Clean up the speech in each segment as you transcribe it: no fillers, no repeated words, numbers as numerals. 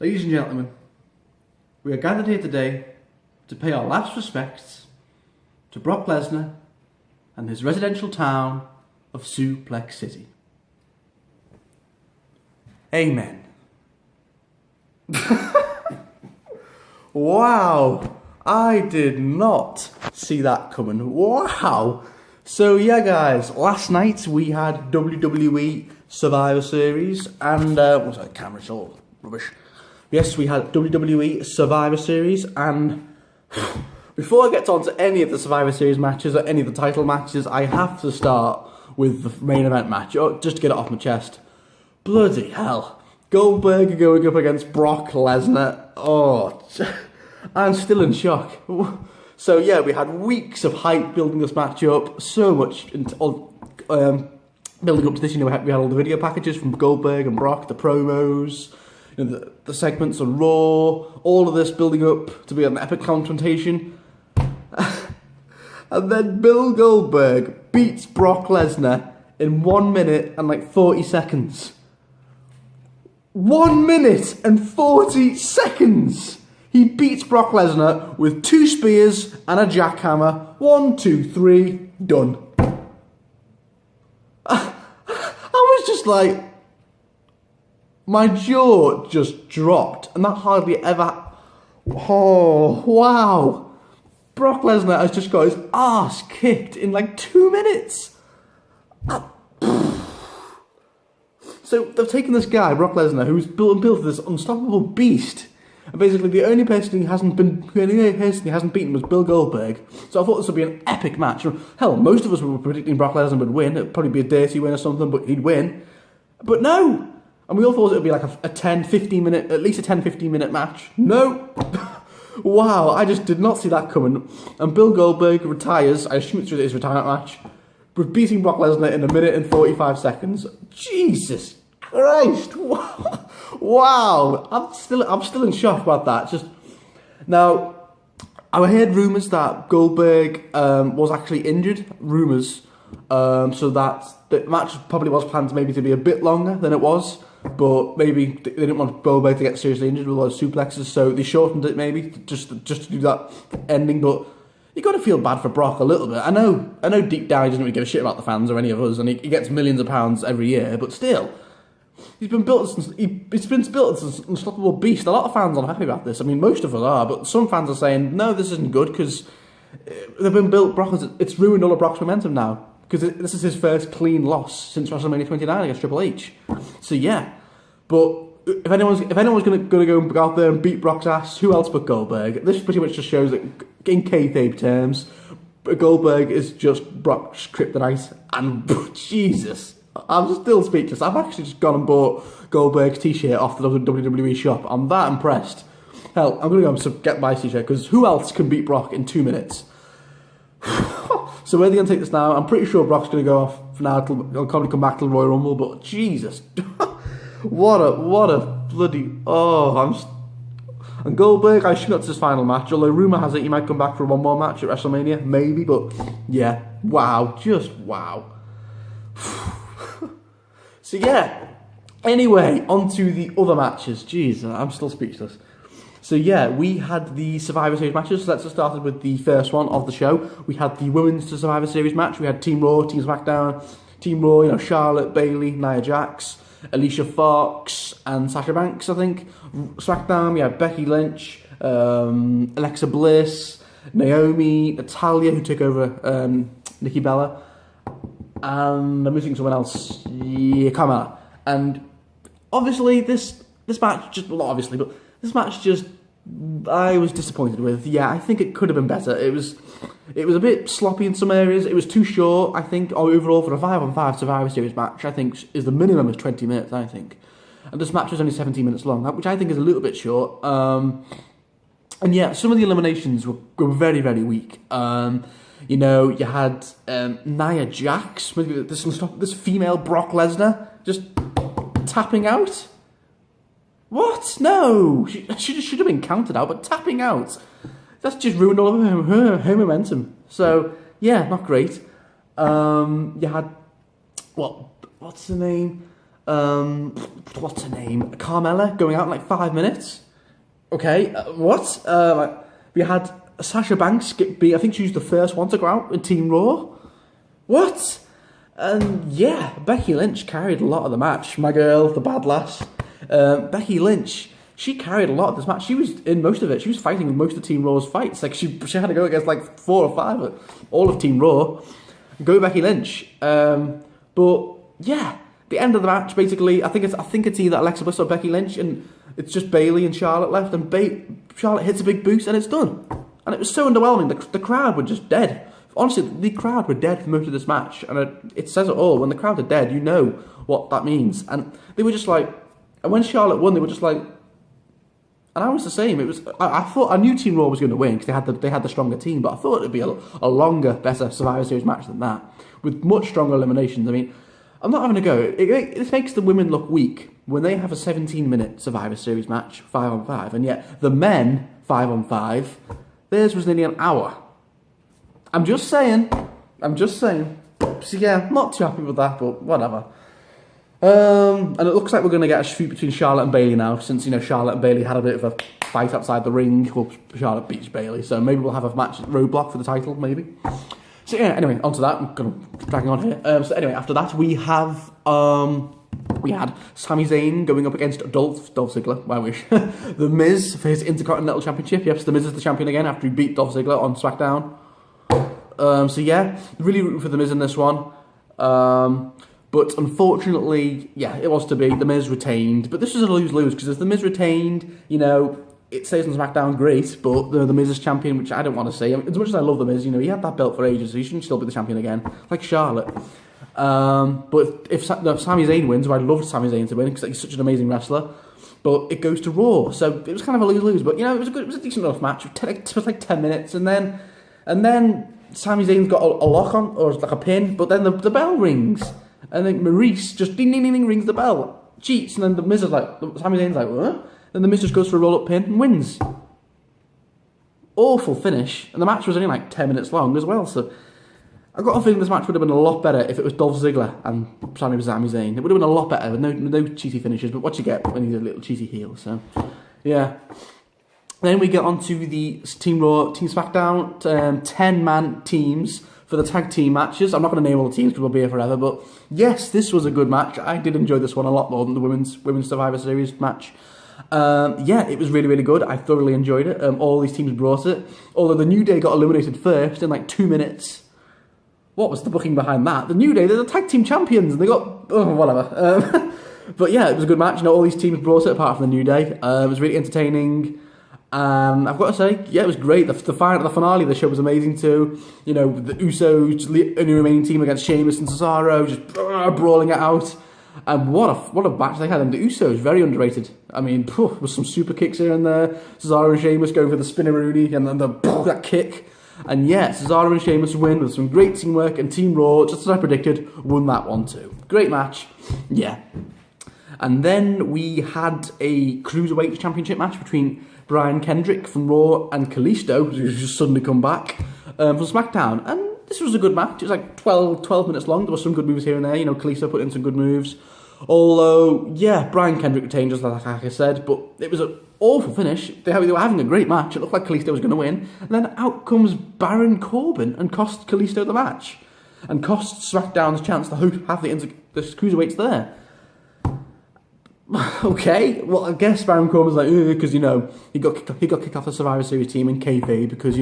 Ladies and gentlemen, we are gathered here today to pay our last respects to Brock Lesnar and his residential town of Suplex City. Amen. Wow, I did not see that coming. Wow. So yeah guys, last night we had WWE Survivor Series and, what's that, camera's all rubbish. Yes, we had WWE Survivor Series, and before I get on to any of the Survivor Series matches or any of the title matches, I have to start with the main event match, just to get it off my chest. Bloody hell. Goldberg going up against Brock Lesnar. Oh, I'm still in shock. So yeah, we had weeks of hype building this match up, so much building up to this. You know, we had all the video packages from Goldberg and Brock, the promos, you know, the segments on Raw, all of this building up to be an epic confrontation. And then Bill Goldberg beats Brock Lesnar in 1 minute and like 40 seconds. 1 minute and 40 seconds! He beats Brock Lesnar with 2 spears and a jackhammer. 1, 2, 3, done. I was just like, my jaw just dropped, and that hardly ever. Oh, wow. Brock Lesnar has just got his arse kicked in like 2 minutes. So they've taken this guy, Brock Lesnar, who's built this unstoppable beast, and basically the only person he hasn't beaten was Bill Goldberg. So I thought this would be an epic match. Hell, most of us were predicting Brock Lesnar would win. It'd probably be a dirty win or something, but he'd win. But no! And we all thought it would be like a 10-15 minute, at least a 10-15 minute match. No! Wow, I just did not see that coming. And Bill Goldberg retires, I assume it's his retirement match, with beating Brock Lesnar in 1 minute and 45 seconds. Jesus Christ! Wow! I'm still in shock about that. Just now, I heard rumours that Goldberg was actually injured. Rumours, so that the match probably was planned to be a bit longer than it was. But maybe they didn't want Goldberg to get seriously injured with a lot of suplexes, so they shortened it maybe just to do that ending. But you got to feel bad for Brock a little bit. I know deep down he doesn't really give a shit about the fans or any of us, and he gets millions of pounds every year. But still, he's been built as an unstoppable beast. A lot of fans aren't happy about this. I mean, most of us are, but some fans are saying no, this isn't good because they've been built. It's ruined all of Brock's momentum now. Because this is his first clean loss since WrestleMania 29 against Triple H. So yeah, but if anyone's going to go out there and beat Brock's ass, who else but Goldberg? This pretty much just shows that in kayfabe terms, Goldberg is just Brock's kryptonite. And Jesus, I'm still speechless. I've actually just gone and bought Goldberg's t-shirt off the WWE shop. I'm that impressed. Hell, I'm going to go and get my t-shirt because who else can beat Brock in 2 minutes? So where are they going to take this now? I'm pretty sure Brock's going to go off for now. He'll probably come back to the Royal Rumble, but Jesus. what a bloody... And Goldberg, I assume that's his final match, although rumour has it he might come back for one more match at WrestleMania, maybe, but yeah, wow, just wow. So yeah, anyway, on to the other matches. Jeez, I'm still speechless. So yeah, we had the Survivor Series matches. So let's just start with the first one of the show. We had the Women's Survivor Series match. We had Team Raw, Team SmackDown. Team Raw, Charlotte, Bayley, Nia Jax, Alicia Fox, and Sasha Banks, I think. SmackDown, we had Becky Lynch, Alexa Bliss, Naomi, Natalya, who took over Nikki Bella, and I'm missing someone else. Yeah, Carmella. And obviously this match, this match just, I was disappointed with. Yeah, I think it could have been better. It was a bit sloppy in some areas. It was too short, I think, overall for a 5-on-5 Survivor Series match, I think, is the minimum is 20 minutes, I think. And this match was only 17 minutes long, which I think is a little bit short. And yeah, some of the eliminations were very, very weak. You had Nia Jax, this female Brock Lesnar, just tapping out. What? No! She should have been counted out, but tapping out. That's just ruined all of her momentum. So, yeah, not great. You had, what's the name? what's her name? Carmella going out in like 5 minutes. Okay, what? We had Sasha Banks I think she was the first one to go out in Team Raw. What? And yeah, Becky Lynch carried a lot of the match. My girl, the bad lass. Becky Lynch, she carried a lot of this match. She was in most of it. She was fighting in most of Team Raw's fights. Like she had to go against like 4 or 5 of all of Team Raw. Go Becky Lynch. But yeah, the end of the match basically. I think it's either Alexa Bliss or Becky Lynch, and it's just Bayley and Charlotte left, and Charlotte hits a big boost, and it's done. And it was so underwhelming. The crowd were just dead. Honestly, the crowd were dead for most of this match, and it says it all. When the crowd are dead, you know what that means. And they were just like, and when Charlotte won, they were just like, and I was the same. It was I knew Team Raw was going to win because they had the stronger team, but I thought it'd be a longer, better Survivor Series match than that, with much stronger eliminations. I mean, I'm not having a go. It makes the women look weak when they have a 17-minute Survivor Series match, 5-on-5, and yet the men 5-on-5, theirs was nearly an hour. I'm just saying. So yeah, not too happy with that, but whatever. And it looks like we're going to get a feud between Charlotte and Bayley now, since, Charlotte and Bayley had a bit of a fight outside the ring. Well, Charlotte beats Bayley, so maybe we'll have a match at Roadblock for the title, maybe. So yeah, anyway, onto that. I'm going to drag on here. So anyway, after that, we had Sami Zayn going up against Dolph Ziggler, I wish. The Miz for his Intercontinental Championship. Yes, The Miz is the champion again after he beat Dolph Ziggler on SmackDown. So yeah, really rooting for The Miz in this one. But unfortunately, yeah, it was to be. The Miz retained. But this was a lose-lose, because if The Miz retained, it stays on SmackDown, great, but the Miz is champion, which I don't want to see. I mean, as much as I love The Miz, he had that belt for ages, so he shouldn't still be the champion again, like Charlotte. But if Sami Zayn wins, I'd love Sami Zayn to win, because he's such an amazing wrestler, but it goes to Raw, so it was kind of a lose-lose, but, it was a decent enough match. It was like 10 minutes, and then Sami Zayn's got a lock on, or like a pin, but then the bell rings, and then Maurice just ding-ding-ding rings the bell, cheats, and then the Miz is like, Sami Zayn's like, what? Then the Miz just goes for a roll-up pin and wins. Awful finish, and the match was only like 10 minutes long as well, so I've got a feeling this match would have been a lot better if it was Dolph Ziggler and Sami Zayn. It would have been a lot better with no cheesy finishes, but what you get when he's a little cheesy heel, so yeah. Then we get on to the Team Raw, Team SmackDown, 10-man teams for the tag team matches. I'm not going to name all the teams because we'll be here forever, but yes, this was a good match. I did enjoy this one a lot more than the Women's Survivor Series match. Yeah, it was really, really good. I thoroughly enjoyed it. All these teams brought it. Although the New Day got eliminated first in like 2 minutes. What was the booking behind that? The New Day, they're the tag team champions, and they got... Oh, whatever. But yeah, it was a good match. All these teams brought it, apart from the New Day. It was really entertaining. I've got to say, yeah, it was great. The finale of the show was amazing too. The Usos, the only remaining team against Sheamus and Cesaro, just brawling it out. And what a match they had. And the Usos, very underrated. I mean, with some super kicks here and there. Cesaro and Sheamus going for the spinneroonie and then that kick. And yeah, Cesaro and Sheamus win with some great teamwork, and Team Raw, just as I predicted, won that one too. Great match. Yeah. And then we had a Cruiserweight Championship match between Brian Kendrick from Raw and Kalisto, who's just suddenly come back from SmackDown. And this was a good match. It was like 12 minutes long. There were some good moves here and there. Kalisto put in some good moves. Although, yeah, Brian Kendrick retained, just like I said, but it was an awful finish. They were having a great match. It looked like Kalisto was going to win. And then out comes Baron Corbin and costs Kalisto the match. And costs SmackDown's chance to have the Cruiserweights there. Okay, well, I guess Baron Corbin's like, because, he got kicked off the Survivor Series team in kayfabe because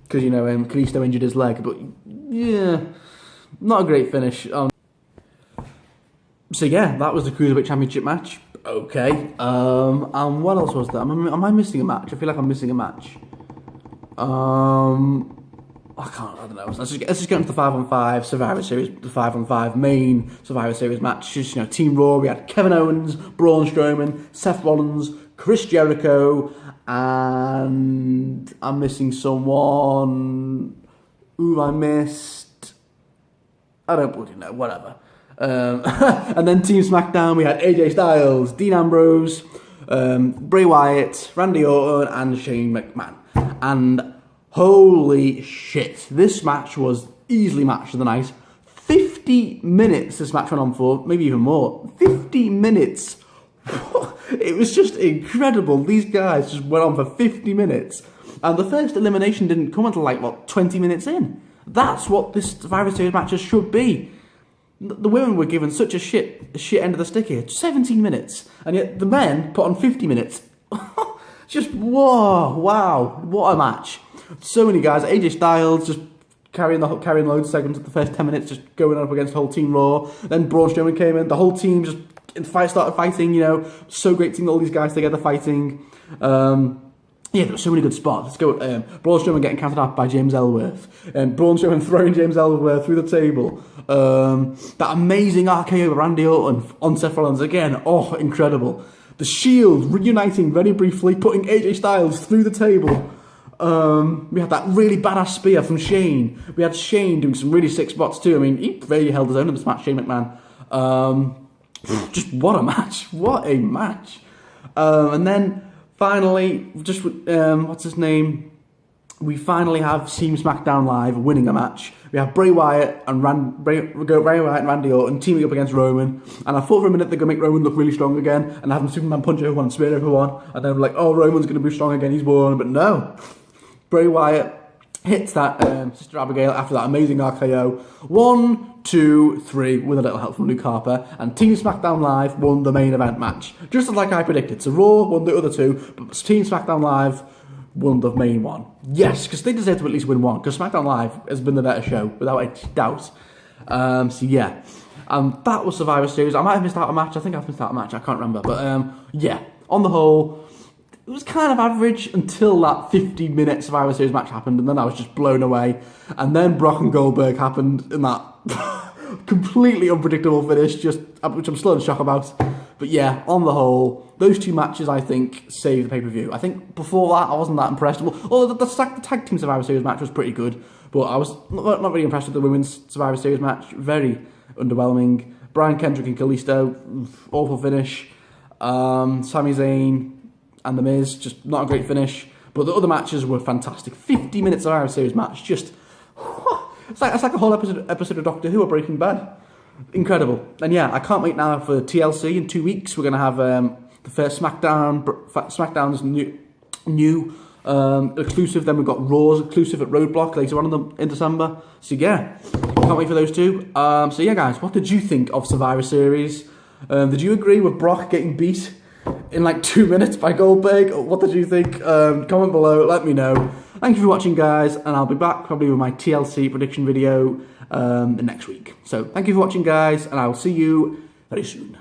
Kalisto injured his leg. But, yeah, not a great finish. So, yeah, that was the Cruiserweight Championship match. Okay. And what else was there? Am I missing a match? I feel like I'm missing a match. I don't know. Let's just get into the 5-on-5 Survivor Series, the 5-on-5 main Survivor Series matches. Team Raw, we had Kevin Owens, Braun Strowman, Seth Rollins, Chris Jericho, and I'm missing someone. Who I missed? I don't bloody know, whatever. And then Team SmackDown, we had AJ Styles, Dean Ambrose, Bray Wyatt, Randy Orton, and Shane McMahon. And holy shit, this match was easily match of the night. 50 50 minutes this match went on for, maybe even more. 50 minutes. It was just incredible. These guys just went on for 50 minutes. And the first elimination didn't come until like, what, 20 minutes in. That's what this Survivor Series matches should be. The women were given such a shit end of the stick here. 17 minutes. And yet the men put on 50 minutes. Just, whoa, wow, what a match. So many guys. AJ Styles just carrying loads of segments at the first 10 minutes, just going up against the whole Team Raw. Then Braun Strowman came in. The whole team just started fighting, you know. So great seeing all these guys together fighting. Yeah, there were so many good spots. Let's go. Braun Strowman getting counted out by James Ellsworth. Braun Strowman throwing James Ellsworth through the table. That amazing RKO of Randy Orton on Seth Rollins again. Oh, incredible. The Shield reuniting very briefly, putting AJ Styles through the table. We had that really badass spear from Shane. We had Shane doing some really sick spots too. I mean, he really held his own in this match, Shane McMahon. Just what a match. What a match. And then finally, just what's his name? We finally have Team SmackDown Live winning a match. We have Bray Wyatt and Randy Orton teaming up against Roman. And I thought for a minute they're going to make Roman look really strong again and have him Superman punch everyone and spear everyone. And then we're like, oh, Roman's going to be strong again, he's won. But no. Bray Wyatt hits that Sister Abigail after that amazing RKO. 1, 2, 3, with a little help from Luke Harper. And Team SmackDown Live won the main event match. Just like I predicted. So Raw won the other two, but Team SmackDown Live won the main one. Yes, because they deserve to at least win one, because SmackDown Live has been the better show, without a doubt. So yeah. That was Survivor Series. I might have missed out a match. I think I've missed out a match. I can't remember. But yeah, on the whole, it was kind of average until that 50-minute Survivor Series match happened, and then I was just blown away. And then Brock and Goldberg happened in that completely unpredictable finish, which I'm still in shock about. But yeah, on the whole, those two matches, I think, saved the pay-per-view. I think before that, I wasn't that impressed. Although the tag team Survivor Series match was pretty good, but I was not really impressed with the women's Survivor Series match. Very underwhelming. Brian Kendrick and Kalisto, awful finish. Sami Zayn and The Miz, just not a great finish. But the other matches were fantastic. 50 minutes Survivor Series match, just... It's like a whole episode of Doctor Who or Breaking Bad. Incredible. And yeah, I can't wait now for TLC in 2 weeks. We're going to have the first SmackDown's new exclusive. Then we've got Raw's exclusive at Roadblock later on in December. So yeah, can't wait for those two. So yeah, guys, what did you think of Survivor Series? Did you agree with Brock getting beat in like 2 minutes by Goldberg? What did you think? Comment below, let me know. Thank you for watching, guys, and I'll be back probably with my TLC prediction video next week. So thank you for watching, guys, and I will see you very soon.